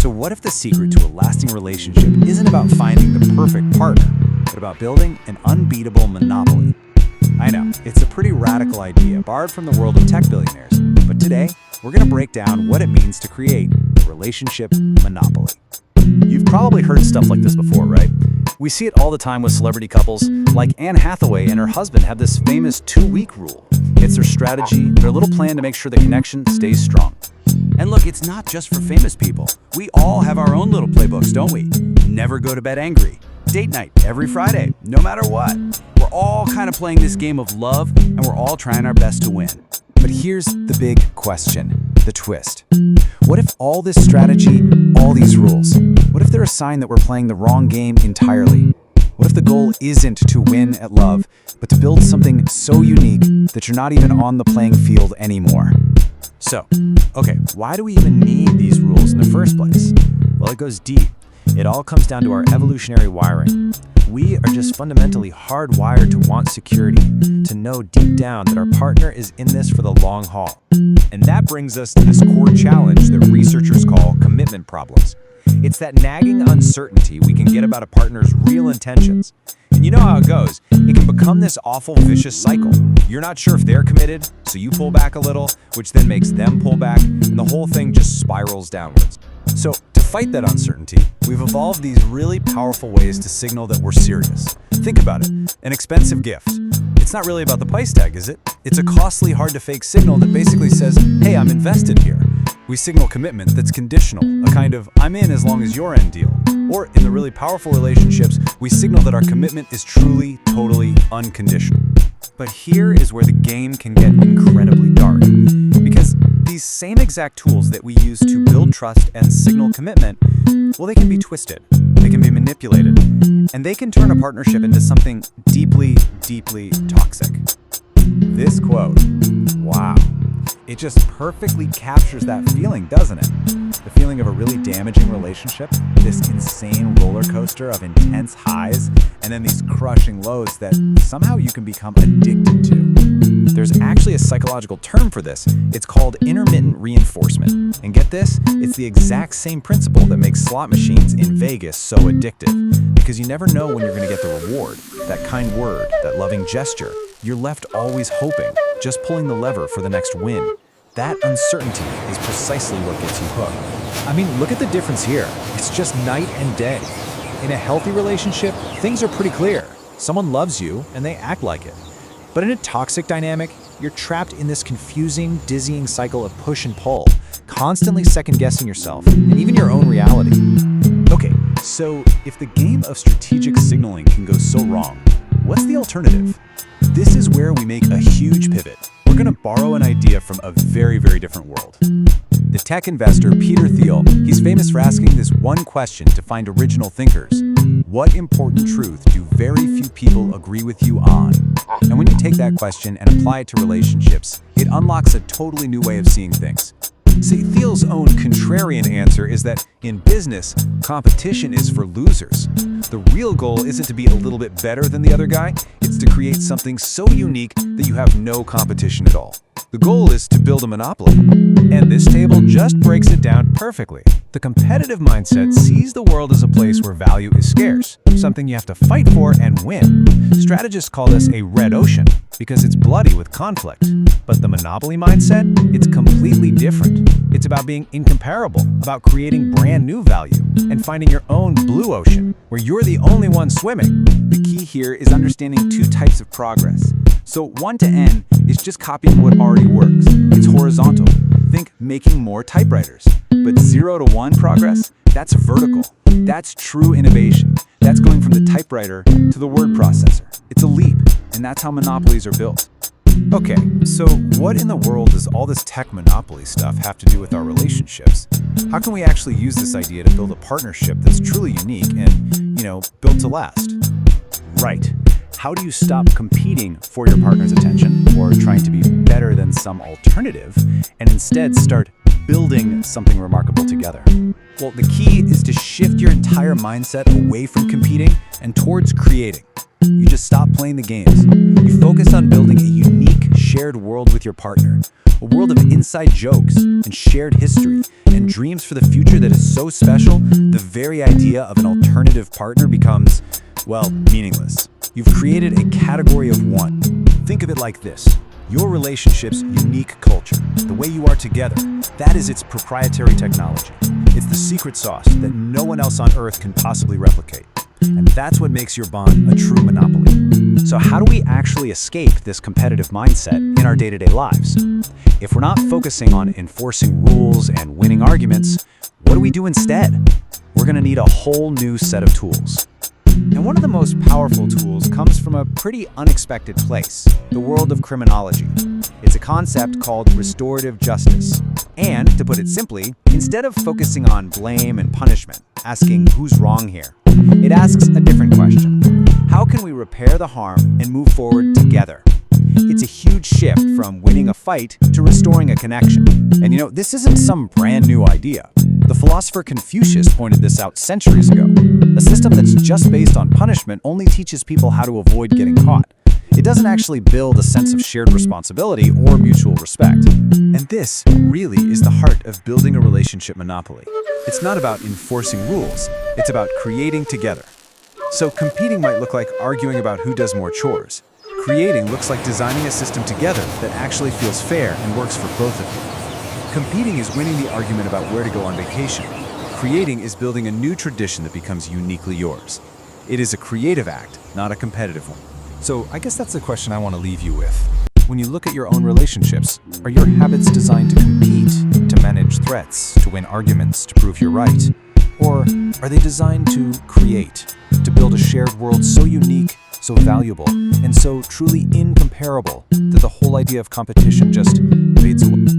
So what if the secret to a lasting relationship isn't about finding the perfect partner, but about building an unbeatable monopoly? I know, it's a pretty radical idea, borrowed from the world of tech billionaires. But today, we're going to break down what it means to create a relationship monopoly. You've probably heard stuff like this before, right? We see it all the time with celebrity couples, like Anne Hathaway and her husband have this famous 2-week rule. It's their strategy, their little plan to make sure the connection stays strong. And look, it's not just for famous people. We all have our own little playbooks, don't we? Never go to bed angry. Date night every Friday, no matter what. We're all kind of playing this game of love, and we're all trying our best to win. But here's the big question, the twist. What if all this strategy, all these rules, what if they're a sign that we're playing the wrong game entirely? What if the goal isn't to win at love, but to build something so unique that you're not even on the playing field anymore? So, okay, why do we even need these rules in the first place? Well, it goes deep. It all comes down to our evolutionary wiring. We are just fundamentally hardwired to want security, to know deep down that our partner is in this for the long haul. And that brings us to this core challenge that researchers call commitment problems. It's that nagging uncertainty we can get about a partner's real intentions. And you know how it goes. It can become this awful vicious cycle. You're not sure if they're committed, so you pull back a little, which then makes them pull back, and the whole thing just spirals downwards. So, to fight that uncertainty, we've evolved these really powerful ways to signal that we're serious. Think about it. An expensive gift. It's not really about the price tag, is it? It's a costly, hard-to-fake signal that basically says, hey, I'm invested here. We signal commitment that's conditional, a kind of I'm in as long as you're in deal. Or in the really powerful relationships, we signal that our commitment is truly, totally unconditional. But here is where the game can get incredibly dark. Because these same exact tools that we use to build trust and signal commitment, well, they can be twisted, they can be manipulated, and they can turn a partnership into something deeply, deeply toxic. This quote, wow, it just perfectly captures that feeling, doesn't it? The feeling of a really damaging relationship, this insane roller coaster of intense highs, and then these crushing lows that somehow you can become addicted to. There's actually a psychological term for this. It's called intermittent reinforcement. And get this, it's the exact same principle that makes slot machines in Vegas so addictive. Because you never know when you're going to get the reward, that kind word, that loving gesture. You're left always hoping, just pulling the lever for the next win. That uncertainty is precisely what gets you hooked. I mean, look at the difference here. It's just night and day. In a healthy relationship, things are pretty clear. Someone loves you, and they act like it. But in a toxic dynamic, you're trapped in this confusing, dizzying cycle of push and pull, constantly second-guessing yourself, and even your own reality. Okay, so if the game of strategic signaling can go so wrong, what's the alternative? This is where we make a huge pivot. We're going to borrow an idea from a very, very different world. The tech investor Peter Thiel, he's famous for asking this one question to find original thinkers. What important truth do very few people agree with you on? And when you take that question and apply it to relationships, it unlocks a totally new way of seeing things. See, Thiel's own contrarian answer is that in business, competition is for losers. The real goal isn't to be a little bit better than the other guy, it's to create something so unique that you have no competition at all. The goal is to build a monopoly. And this table just breaks it down perfectly. The competitive mindset sees the world as a place where value is scarce, something you have to fight for and win. Strategists call this a red ocean because it's bloody with conflict. But the monopoly mindset, it's completely different. It's about being incomparable, about creating brand new value, and finding your own blue ocean, where you're the only one swimming. The key here is understanding two types of progress. So 1 to N is just copying what already works. It's horizontal. Think making more typewriters. But 0 to 1 progress, that's vertical. That's true innovation. That's going from the typewriter to the word processor. It's a leap, and that's how monopolies are built. Okay, so what in the world does all this tech monopoly stuff have to do with our relationships? How can we actually use this idea to build a partnership that's truly unique and, built to last? Right. How do you stop competing for your partner's attention or trying to be better than some alternative and instead start building something remarkable together? Well, the key is to shift your entire mindset away from competing and towards creating. You just stop playing the games. You focus on building a unique, shared world with your partner, A world of inside jokes and shared history and dreams for the future that is so special, the very idea of an alternative partner becomes, well, meaningless. You've created a category of one. Think of it like this. Your relationship's unique culture, the way you are together, that is its proprietary technology. It's the secret sauce that no one else on Earth can possibly replicate. And that's what makes your bond a true monopoly. So how do we actually escape this competitive mindset in our day-to-day lives? If we're not focusing on enforcing rules and winning arguments, what do we do instead? We're going to need a whole new set of tools. And one of the most powerful tools comes from a pretty unexpected place, the world of criminology. It's a concept called restorative justice. And, to put it simply, instead of focusing on blame and punishment, asking who's wrong here, it asks a different question. How can we repair the harm and move forward together? It's a huge shift from winning a fight to restoring a connection. And this isn't some brand new idea. The philosopher Confucius pointed this out centuries ago. A system that's just based on punishment only teaches people how to avoid getting caught. It doesn't actually build a sense of shared responsibility or mutual respect. And this really is the heart of building a relationship monopoly. It's not about enforcing rules, it's about creating together. So competing might look like arguing about who does more chores. Creating looks like designing a system together that actually feels fair and works for both of you. Competing is winning the argument about where to go on vacation. Creating is building a new tradition that becomes uniquely yours. It is a creative act, not a competitive one. So I guess that's the question I want to leave you with. When you look at your own relationships, are your habits designed to compete, to manage threats, to win arguments, to prove you're right? Or are they designed to create, to build a shared world so unique, so valuable, and so truly incomparable that the whole idea of competition just fades away?